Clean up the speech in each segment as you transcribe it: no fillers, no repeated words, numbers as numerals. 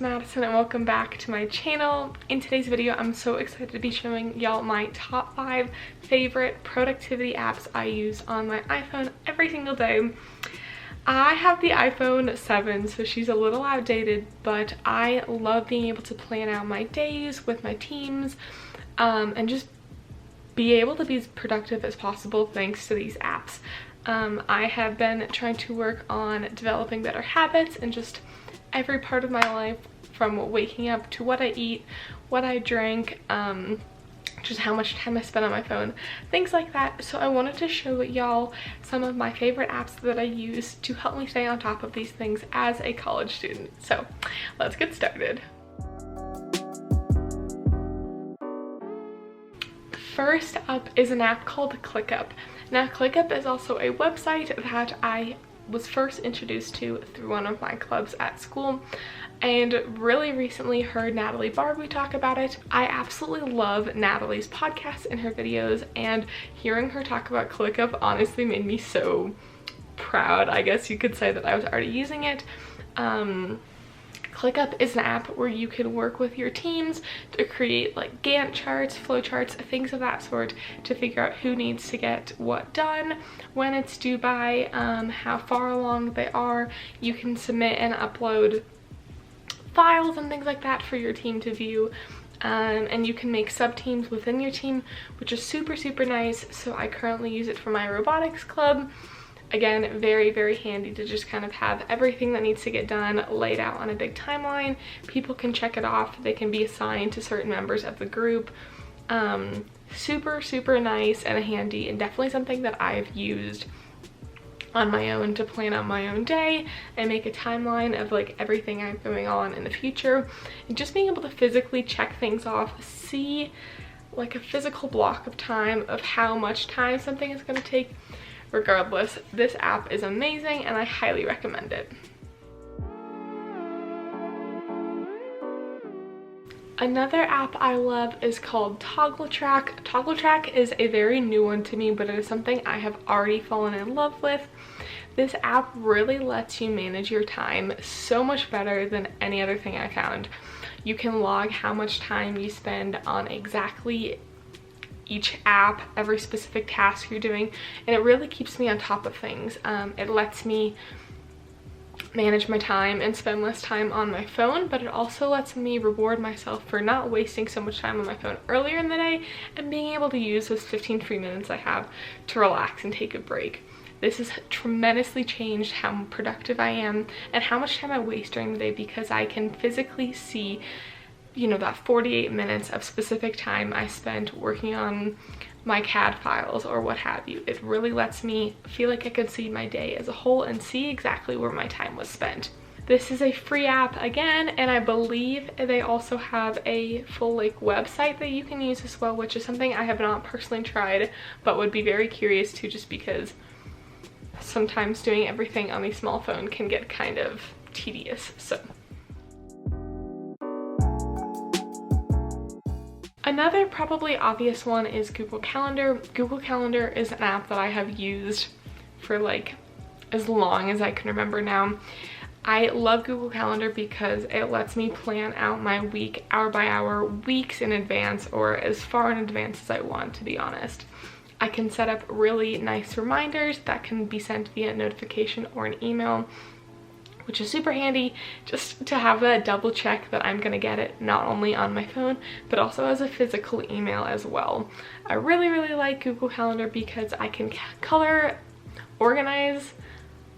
it's Madison and welcome back to my channel. In today's video, I'm so excited to be showing y'all my top 5 favorite productivity apps I use on my iPhone every single day. I have the iPhone 7, so she's a little outdated, but I love being able to plan out my days with my teams and just be able to be as productive as possible thanks to these apps. I have been trying to work on developing better habits and just every part of my life, from waking up to what I eat, what I drink, just how much time I spend on my phone, things like that. So I wanted to show y'all some of my favorite apps that I use to help me stay on top of these things as a college student. So let's get started. First up is an app called ClickUp. Now ClickUp is also a website that I was first introduced to through one of my clubs at school, and really recently heard Natalie Barbie talk about it. I absolutely love Natalie's podcast and her videos, and hearing her talk about ClickUp honestly made me so proud, I guess you could say, that I was already using it. ClickUp is an app where you can work with your teams to create like Gantt charts, flow charts, things of that sort, to figure out who needs to get what done, when it's due by, how far along they are. You can submit and upload files and things like that for your team to view. And you can make sub-teams within your team, which is super nice. So I currently use it for my robotics club. Again, very handy to just kind of have everything that needs to get done laid out on a big timeline. People can check it off. They can be assigned to certain members of the group. Super nice and handy, and definitely something that I've used on my own to plan out my own day and make a timeline of like everything I'm going on in the future. And just being able to physically check things off, see like a physical block of time of how much time something is going to take. Regardless, this app is amazing and I highly recommend it. Another app I love is called ToggleTrack. ToggleTrack is a very new one to me, but it is something I have already fallen in love with. This app really lets you manage your time so much better than any other thing I found. You can log how much time you spend on exactly each app, every specific task you're doing, and it really keeps me on top of things. It lets me manage my time and spend less time on my phone, but it also lets me reward myself for not wasting so much time on my phone earlier in the day and being able to use those 15 free minutes I have to relax and take a break. This has tremendously changed how productive I am and how much time I waste during the day, because I can physically see, you know, that 48 minutes of specific time I spent working on my CAD files or what have you. It really lets me feel like I can see my day as a whole and see exactly where my time was spent. This is a free app again, and I believe they also have a full like website that you can use as well, which is something I have not personally tried but would be very curious to, just because sometimes doing everything on the small phone can get kind of tedious. So another probably obvious one is Google Calendar. Google Calendar is an app that I have used for like as long as I can remember now. I love Google Calendar because it lets me plan out my week hour by hour, weeks in advance, or as far in advance as I want, to be honest. I can set up really nice reminders that can be sent via notification or an email, which is super handy just to have a double check that I'm gonna get it not only on my phone but also as a physical email as well. I really like Google Calendar because I can organize.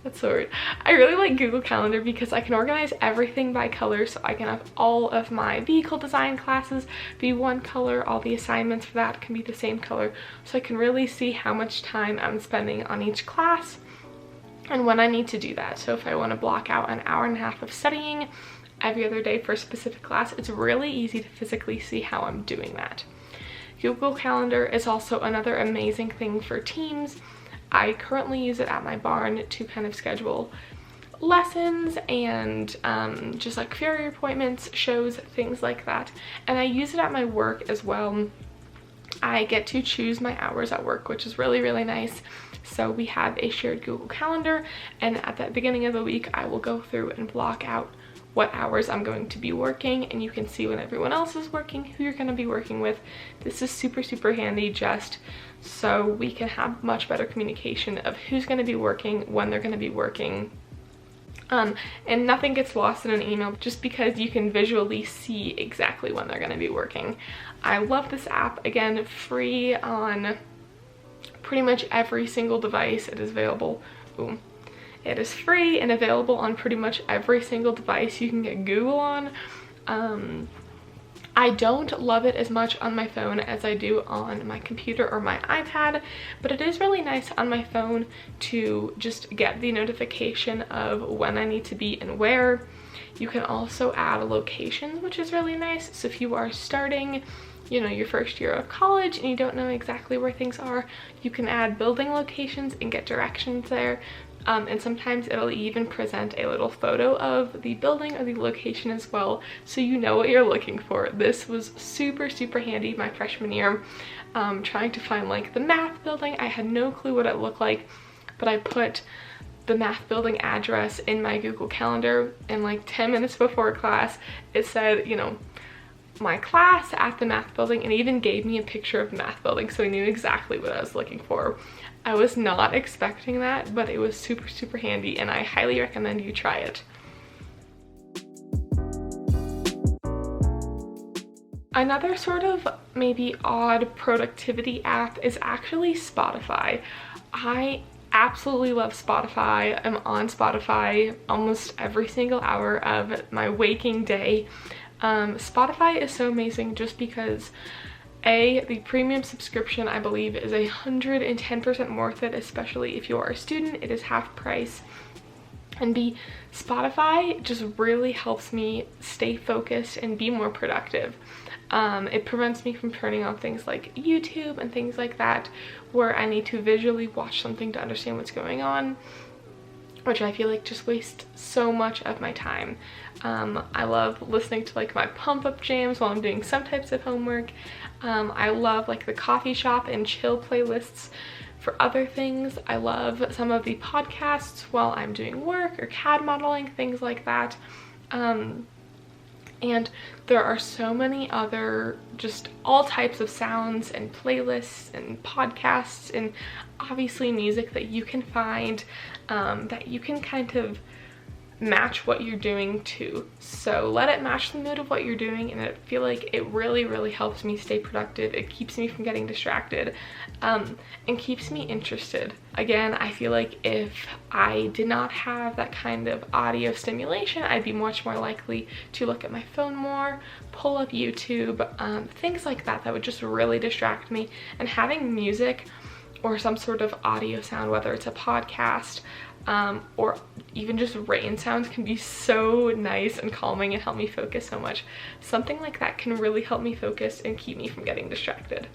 That's the word. I really like Google Calendar because I can organize everything by color, so I can have all of my vehicle design classes be one color, all the assignments for that can be the same color, so I can really see how much time I'm spending on each class and when I need to do that. So if I want to block out an hour and a half of studying every other day for a specific class, it's really easy to physically see how I'm doing that. Google Calendar is also another amazing thing for teams. I currently use it at my barn to kind of schedule lessons and just like ferry appointments, shows, things like that. And I use it at my work as well. I get to choose my hours at work, which is really nice. So we have a shared Google Calendar, and at the beginning of the week I will go through and block out what hours I'm going to be working, and you can see when everyone else is working, who you're going to be working with. This is super, super handy just so we can have much better communication of who's going to be working, when they're going to be working. And nothing gets lost in an email just because you can visually see exactly when they're going to be working. I love this app. Again, free on pretty much every single device. It is available. Boom. It is free and available on pretty much every single device you can get Google on. I don't love it as much on my phone as I do on my computer or my iPad, but it is really nice on my phone to just get the notification of when I need to be and where. You can also add locations, which is really nice. So if you are starting, you know, your first year of college and you don't know exactly where things are, you can add building locations and get directions there. And sometimes it'll even present a little photo of the building or the location as well, so you know what you're looking for. This was super, super handy my freshman year. Trying to find like the math building, I had no clue what it looked like, but I put the math building address in my Google Calendar, and like 10 minutes before class, it said, you know, my class at the math building, and even gave me a picture of the math building, so I knew exactly what I was looking for. I was not expecting that, but it was super, super handy, and I highly recommend you try it. Another sort of maybe odd productivity app is actually Spotify. I absolutely love Spotify. I'm on Spotify almost every single hour of my waking day. Spotify is so amazing just because the premium subscription, I believe, is 110% worth it, especially if you are a student. It is half price. And B, Spotify just really helps me stay focused and be more productive. It prevents me from turning on things like YouTube and things like that, where I need to visually watch something to understand what's going on, which I feel like just wastes so much of my time. I love listening to like my pump up jams while I'm doing some types of homework. I love like the coffee shop and chill playlists for other things. I love some of the podcasts while I'm doing work or CAD modeling, things like that. And there are so many other just all types of sounds and playlists and podcasts and obviously music that you can find that you can kind of match what you're doing to. So let it match the mood of what you're doing, and I feel like it really, really helps me stay productive. It keeps me from getting distracted and keeps me interested. Again, I feel like if I did not have that kind of audio stimulation, I'd be much more likely to look at my phone more, pull up YouTube, things like that that would just really distract me. And having music or some sort of audio sound, whether it's a podcast or even just rain sounds, can be so nice and calming and help me focus so much. Something like that can really help me focus and keep me from getting distracted.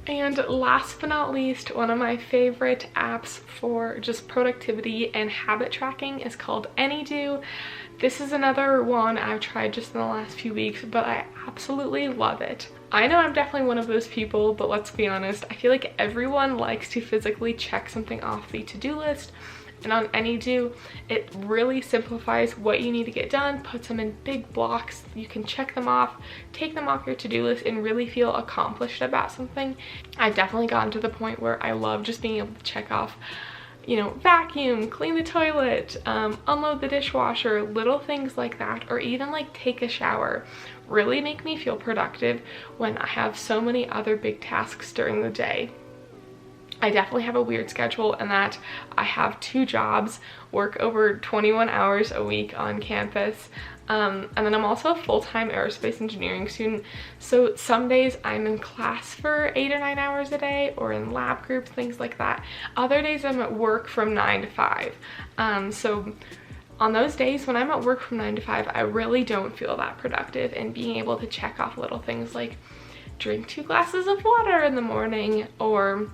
And last but not least, one of my favorite apps for just productivity and habit tracking is called AnyDo. This is another one I've tried just in the last few weeks, but I absolutely love it. I know I'm definitely one of those people, but let's be honest, I feel like everyone likes to physically check something off the to-do list. And on AnyDo, it really simplifies what you need to get done, puts them in big blocks. You can check them off, take them off your to-do list, and really feel accomplished about something. I've definitely gotten to the point where I love just being able to check off, you know, vacuum, clean the toilet, unload the dishwasher, little things like that, or even like take a shower. Really make me feel productive when I have so many other big tasks during the day. I definitely have a weird schedule in that I have 2 jobs, work over 21 hours a week on campus, and then I'm also a full-time aerospace engineering student. So some days I'm in class for 8 or 9 hours a day, or in lab groups, things like that. Other days I'm at work from 9 to 5. So on those days when I'm at work from 9 to 5, I really don't feel that productive, and being able to check off little things like drink 2 glasses of water in the morning, or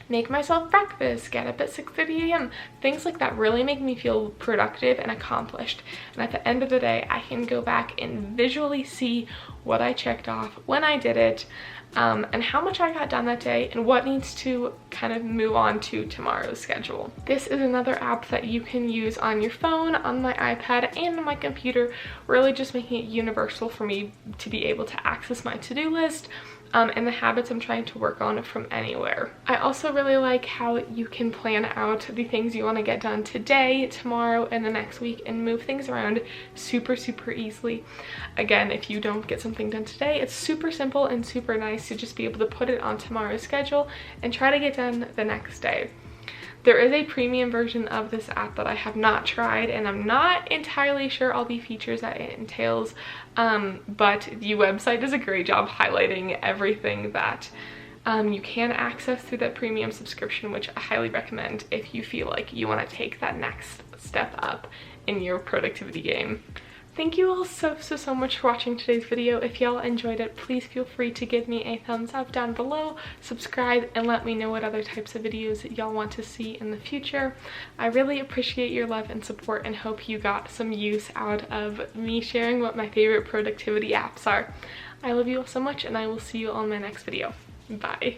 make myself breakfast, get up at 6:30 a.m. Things like that really make me feel productive and accomplished. And at the end of the day, I can go back and visually see what I checked off, when I did it, and how much I got done that day and what needs to kind of move on to tomorrow's schedule. This is another app that you can use on your phone, on my iPad, and on my computer, really just making it universal for me to be able to access my to-do list and the habits I'm trying to work on from anywhere. I also really like how you can plan out the things you want to get done today, tomorrow, and the next week and move things around super easily. Again, if you don't get something done today, it's super simple and super nice to just be able to put it on tomorrow's schedule and try to get done the next day. There is a premium version of this app that I have not tried, and I'm not entirely sure all the features that it entails, but the website does a great job highlighting everything that you can access through that premium subscription, which I highly recommend if you feel like you want to take that next step up in your productivity game. Thank you all so much for watching today's video. If y'all enjoyed it, please feel free to give me a thumbs up down below, subscribe, and let me know what other types of videos that y'all want to see in the future. I really appreciate your love and support and hope you got some use out of me sharing what my favorite productivity apps are. I love you all so much, and I will see you on my next video. Bye.